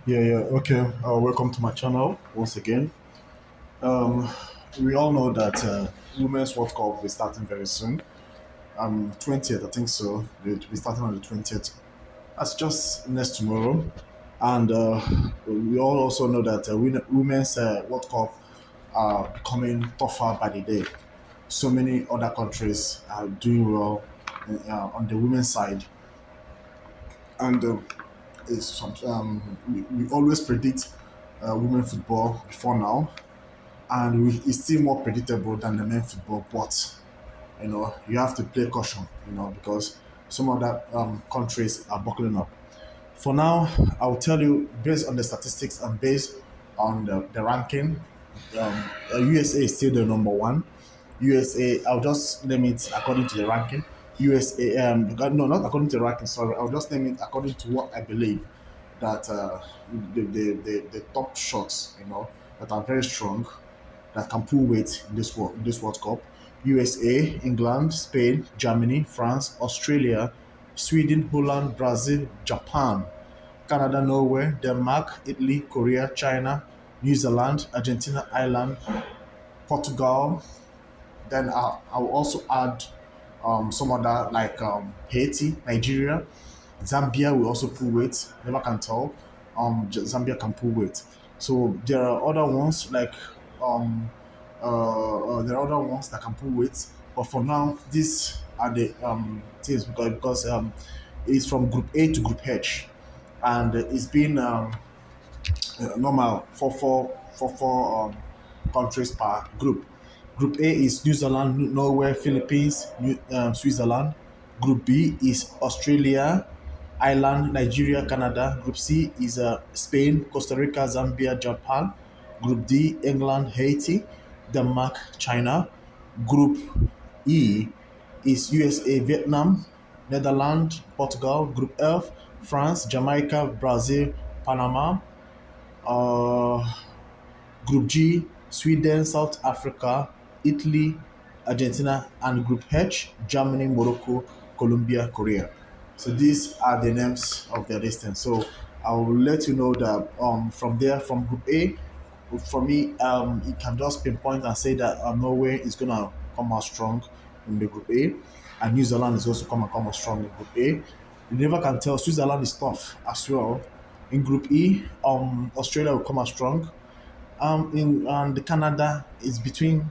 Yeah. Okay. Welcome to my channel once again. Um, we all know that Women's World Cup will be starting very soon. 20th, I think so. It will be starting on the 20th. That's just next tomorrow. And we all also know that Women's World Cup are becoming tougher by the day. So many other countries are doing well on the women's side. And we always predict women football before now, and it's still more predictable than the men football. But you have to play caution, because some other countries are buckling up. For now, I'll tell you based on the statistics and based on the ranking. USA is still the number one. USA, I'll just name it according to the ranking. USA, no, not according to the ranking. Sorry, I'll just name it according to what I believe that the top shots, that are very strong, that can pull weight in this World Cup. USA, England, Spain, Germany, France, Australia, Sweden, Holland, Brazil, Japan, Canada, Norway, Denmark, Italy, Korea, China, New Zealand, Argentina, Ireland, Portugal. Then I'll also add some other like Haiti, Nigeria, Zambia will also pull weight. Never can tell. Zambia can pull weight. So there are other ones like um, there are other ones that can pull weight. But for now, these are the teams because it's from Group A to Group H, and it's been normal for four countries per group. Group A is New Zealand, Norway, Philippines, Switzerland. Group B is Australia, Ireland, Nigeria, Canada. Group C is Spain, Costa Rica, Zambia, Japan. Group D, England, Haiti, Denmark, China. Group E is USA, Vietnam, Netherlands, Portugal. Group F, France, Jamaica, Brazil, Panama. Uh, Group G, Sweden, South Africa, Italy, Argentina, and Group H, Germany, Morocco, Colombia, Korea. So these are the names of the listings. So I will let you know that from there, from Group A, for me, you can just pinpoint and say that Norway is gonna come out strong in the Group A, and New Zealand is also come out strong in Group A. You never can tell. Switzerland is tough as well. In Group E, Australia will come out strong. In the Canada is between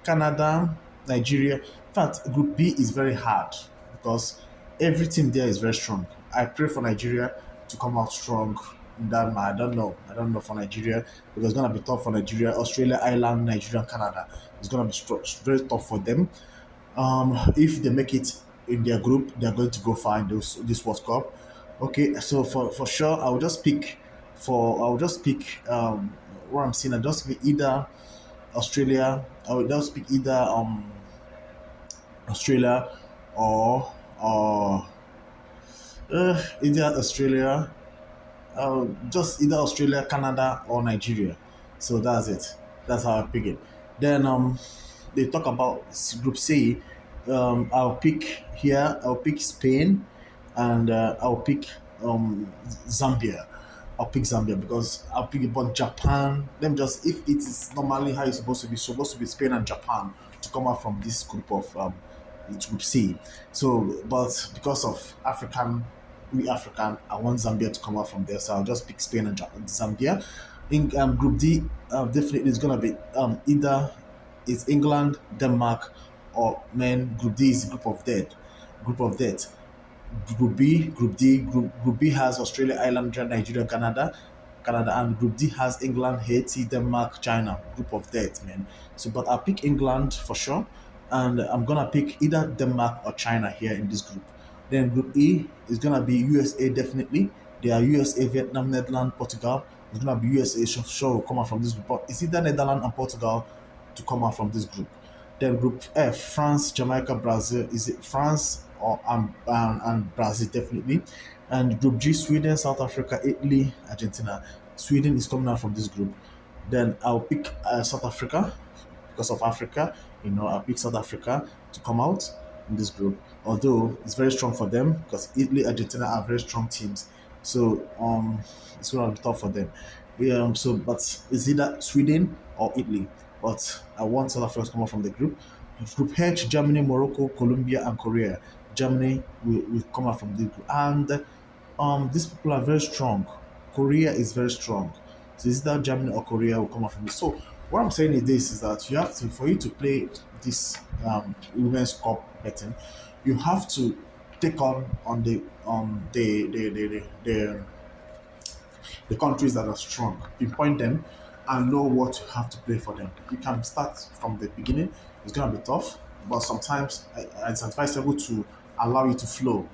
Canada, Nigeria. In fact, Group B is very hard because every team there is very strong. I pray for Nigeria to come out strong in that. I don't know. I don't know for Nigeria because it's gonna be tough for Nigeria, Australia, Ireland, Nigeria, and Canada. It's gonna be very tough for them. If they make it in their group, they're going to go far in this World Cup. Okay, so for sure, I will just pick what I'm seeing. I just pick either Australia. I will just pick either Australia or either Australia, just either Australia, Canada, or Nigeria. So that's it. That's how I pick it. Then they talk about Group C. I'll pick here. I'll pick Spain, and I'll pick Zambia. I'll pick Zambia because I'll pick about Japan. Them just if it is normally how it's supposed to be Spain and Japan to come out from this group of it's Group C. So, but because of we African, I want Zambia to come out from there. So I'll just pick Spain and Zambia. In Group D, definitely it's gonna be either it's England, Denmark, or man. Group D is group of death. Group of death. Group B, Group D. Group B has Australia, Ireland, Nigeria, Canada, and Group D has England, Haiti, Denmark, China. Group of death, man. So, but I'll pick England for sure, and I'm gonna pick either Denmark or China here in this group. Then Group E is gonna be USA definitely. There are USA, Vietnam, Netherlands, Portugal. It's gonna be USA sure will come out from this group. But it's either Netherlands and Portugal to come out from this group. Then Group F, France, Jamaica, Brazil. Is it France or and Brazil definitely? And Group G, Sweden, South Africa, Italy, Argentina. Sweden is coming out from this group. Then I'll pick South Africa because of Africa. I'll pick South Africa to come out in this group. Although it's very strong for them because Italy, Argentina are very strong teams So it's gonna be tough for them. So but it's either Sweden or Italy. But I want South Africa to come out from the group. Group H, Germany, Morocco, Colombia, and Korea. Germany will come out from the group. And these people are very strong. Korea is very strong. So it's either Germany or Korea will come out from this. So what I'm saying is this is that you have to for you to play this women's cup betting, you have to take on the countries that are strong, pinpoint them, and know what you have to play for them. You can start from the beginning. It's gonna be tough, but sometimes it's advisable to allow you to flow.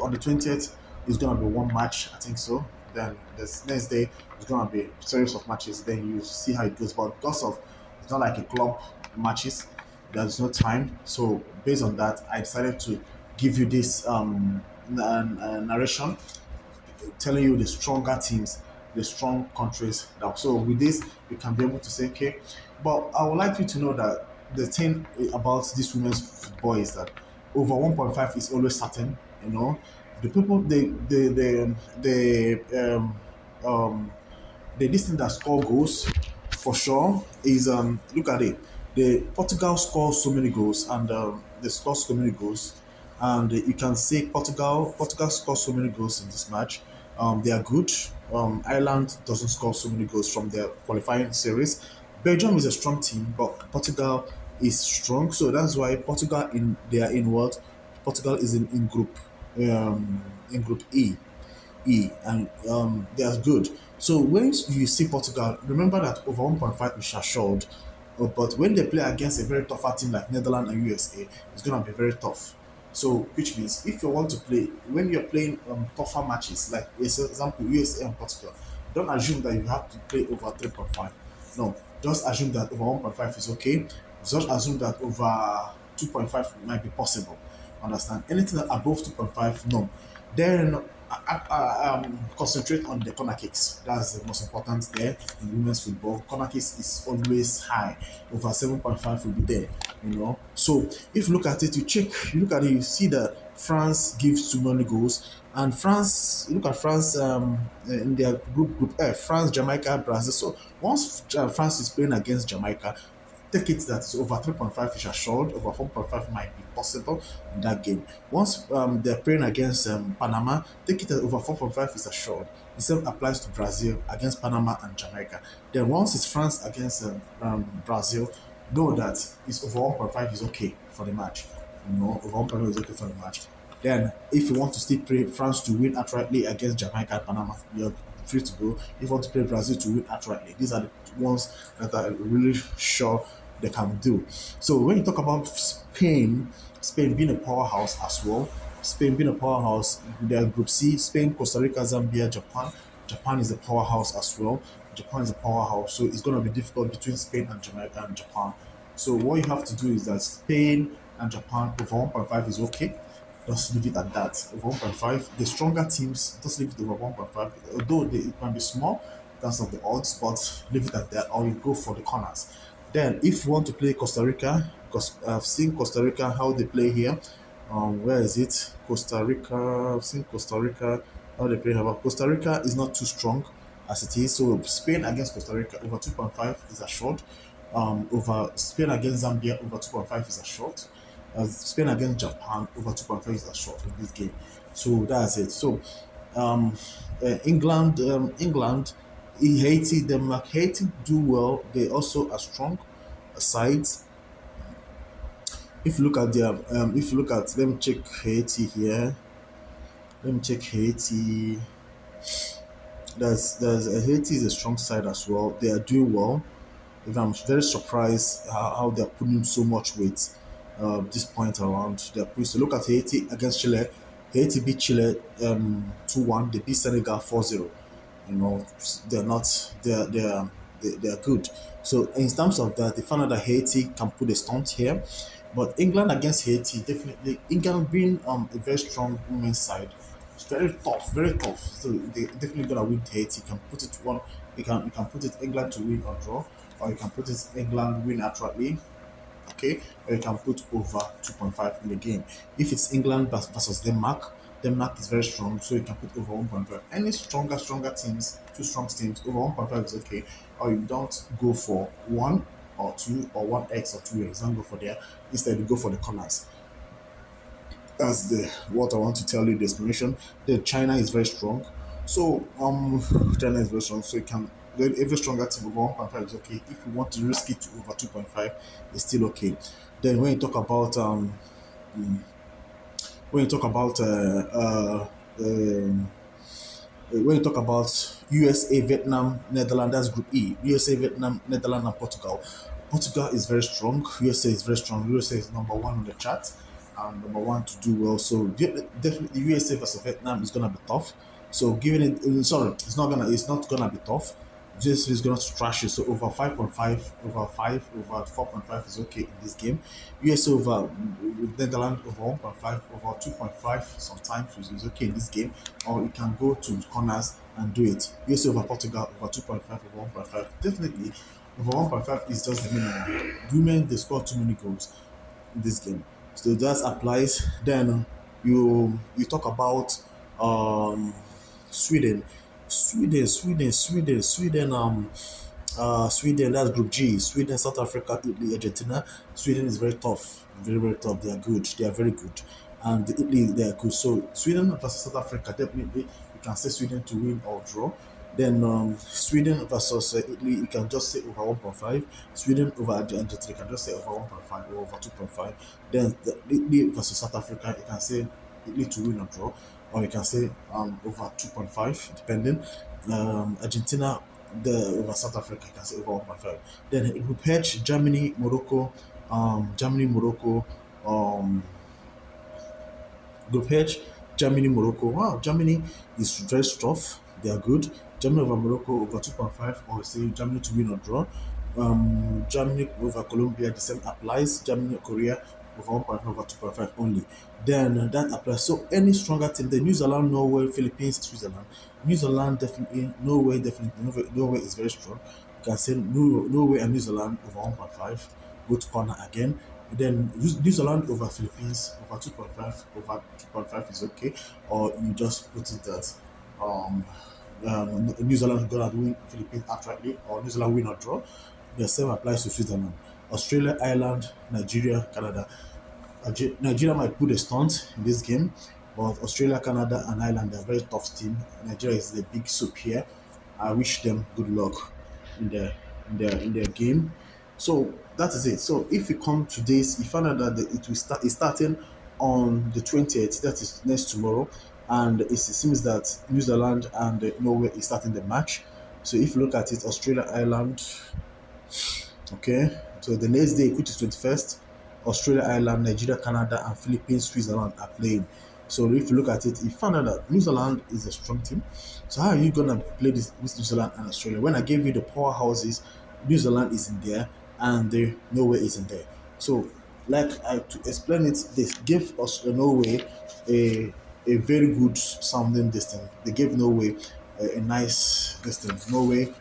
On the 20th, it's gonna be one match, I think so. Then the next day, it's gonna be a series of matches. Then you see how it goes. But because of it's not like a club matches, there's no time. So based on that, I decided to give you this narration telling you the stronger teams, the strong countries. So with this, you can be able to say, okay. But I would like you to know that the thing about this women's football is that over 1.5 is always certain. You know, the people, um, the distance that score goals for sure is look at it. The Portugal scores so many goals and they score so many goals, and you can say Portugal scores so many goals in this match. They are good. Ireland doesn't score so many goals from their qualifying series. Belgium is a strong team, but Portugal is strong, so that's why Portugal in they are in what Portugal is in group and they are good. So when you see Portugal, remember that over 1.5 is assured. But when they play against a very tougher team like Netherlands and USA, it's gonna be very tough. So which means if you want to play when you're playing tougher matches, like for example USA and Portugal, don't assume that you have to play over 3.5. No, just assume that over 1.5 is okay. Just assume that over 2.5 might be possible. Understand? Anything above 2.5, no. Then concentrate on the corner kicks. That's the most important there in women's football. Corner kicks is always high. Over 7.5 will be there, you know. So if you look at it, you look at it, you see that France gives too many goals. And France, you look at France in their group F, France, Jamaica, Brazil. So once France is playing against Jamaica, take it that it's over 3.5 is assured, over 4.5 might be possible in that game. Once they're playing against Panama, take it that over 4.5 is assured. The same applies to Brazil against Panama and Jamaica. Then once it's France against Brazil, know that it's over 1.5 is okay for the match. You know, over 1.5 is okay for the match. Then, if you want to still play France to win outrightly against Jamaica and Panama, you're free to go. If you want to play Brazil to win outrightly, these are the ones that are really sure they can do. So when you talk about Spain, Spain being a powerhouse as well, Spain being a powerhouse, their Group C, Spain, Costa Rica, Zambia, Japan. Japan is a powerhouse as well. Japan is a powerhouse, so it's going to be difficult between Spain and Jamaica and Japan. So what you have to do is that Spain and Japan over 1.5 is okay. Just leave it at that. Over 1.5. The stronger teams, just leave it over 1.5. Although it can be small in terms of the odds, but leave it at that, or you go for the corners. Then, if you want to play Costa Rica, because I've seen Costa Rica how they play here. Where is it? Costa Rica. I've seen Costa Rica how they play here. But Costa Rica is not too strong as it is. So Spain against Costa Rica over 2.5 is assured. Over Spain against Zambia over 2.5 is assured. Spain against Japan over 2.5 is assured in this game. So that's it. So um, England, Haiti, Denmark, Haiti do well. They also are strong sides. If you look at their, if you look at, let me check Haiti here. Let me check Haiti. There's Haiti is a strong side as well. They are doing well. If I'm very surprised how they're putting so much weight this point around. They're putting, so look at Haiti against Chile. Haiti beat Chile 2-1. They beat Senegal 4-0. You know, they're not they're good. So in terms of that, they found out that Haiti can put a stunt here. But England against Haiti, definitely England being a very strong women's side. It's very tough, very tough. So they definitely gonna win Haiti. You can put it one. You can put it England to win or draw, or you can put it England win outrightly. Okay, or you can put over 2.5 in the game. If it's England versus Denmark, Denmark is very strong, so you can put over 1.5. Any stronger teams, two strong teams, over 1.5 is okay. Or you don't go for one or two or 1x or 2x. Don't go for there. Instead, you go for the corners. That's the what I want to tell you. The explanation. Then China is very strong. So China is very strong. So you can then every stronger team over 1.5 is okay. If you want to risk it to over 2.5, it's still okay. Then when you talk about when you talk about USA, Vietnam, Netherlands, that's Group E. USA, Vietnam, Netherlands, and Portugal. Portugal is very strong. USA is very strong. USA is number one on the chart and number one to do well. So definitely USA versus Vietnam is gonna be tough. So giving it, sorry, it's not gonna be tough. This is gonna trash it. So over 5.5, over 5, over 4.5 is okay in this game. USA over Netherlands over 1.5, over 2.5 sometimes is okay in this game. Or you can go to corners and do it. USA over Portugal over 2.5, over 1.5. Definitely over 1.5 is just the minimum. Women they score too many goals in this game. So that applies. Then you talk about um Sweden. Sweden, that's Group G. Sweden, South Africa, Italy, Argentina. Sweden is very tough, very, very tough. They are good. They are very good. And Italy, they are good. So Sweden versus South Africa, definitely you can say Sweden to win or draw. Then Sweden versus Italy, you can just say over 1.5. Sweden over Argentina, you can just say over 1.5 or over 2.5. Then Italy versus South Africa, you can say Italy to win or draw, or you can say over 2.5, depending. Argentina the over South Africa, you can say over 1.5. Then Group H, Germany, Morocco, Morocco, um, Group H, Germany, Morocco. Wow, Germany is very tough. They are good. Germany over Morocco over 2.5, or say Germany to win or draw. Germany over Colombia, the same applies. Germany, Korea over 1.5, over 2.5 only. Then that applies. So any stronger team, the New Zealand, Norway, Philippines, Switzerland. New Zealand definitely, Norway definitely, Norway is very strong. You can say Norway and New Zealand over 1.5, go to corner again. Then New Zealand over Philippines over 2.5, over 2.5 is okay, or you just put it that um, New Zealand gonna win Philippines outrightly, or New Zealand win or draw. The same applies to Switzerland, Australia, Ireland, Nigeria, Canada. Nigeria might put a stunt in this game, but Australia, Canada, and Ireland are very tough team. Nigeria is the big soup here. I wish them good luck in their game. So that is it. So if you come to this, you find out that it's starting on the 20th. That is next tomorrow, and it seems that New Zealand and Norway is starting the match. So if you look at it, Australia, Ireland, okay. So the next day, which is 21st, Australia, Ireland, Nigeria, Canada, and Philippines, Switzerland are playing. So if you look at it, you find out that New Zealand is a strong team. So how are you gonna play this with New Zealand and Australia? When I gave you the powerhouses, New Zealand is in there and the Norway is in there. So like to explain it, they gave us Norway a a very good sounding distance. They gave Norway a nice distance. Norway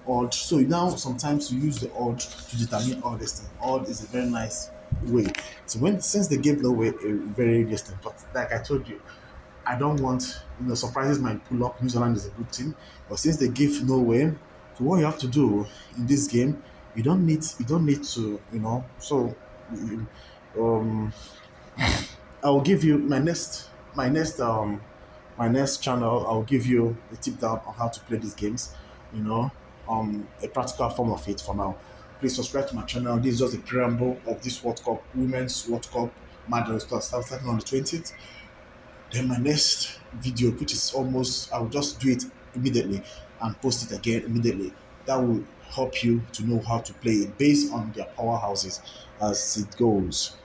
odd. So now sometimes you use the odd to determine odd distance. Odd is a very nice way. So since they gave Norway a very distant, but like I told you, I don't want surprises might pull up. New Zealand is a good team, but since they give Norway, so what you have to do in this game, you don't need to So um, I will give you my next channel. I'll give you a tip down on how to play these games. You know, a practical form of it for now. Please subscribe to my channel. This is just a preamble of this World Cup, Women's World Cup Madrid starting on the 20th. Then my next video, which is almost, I will just do it immediately and post it again immediately. That will help you to know how to play it based on their powerhouses as it goes.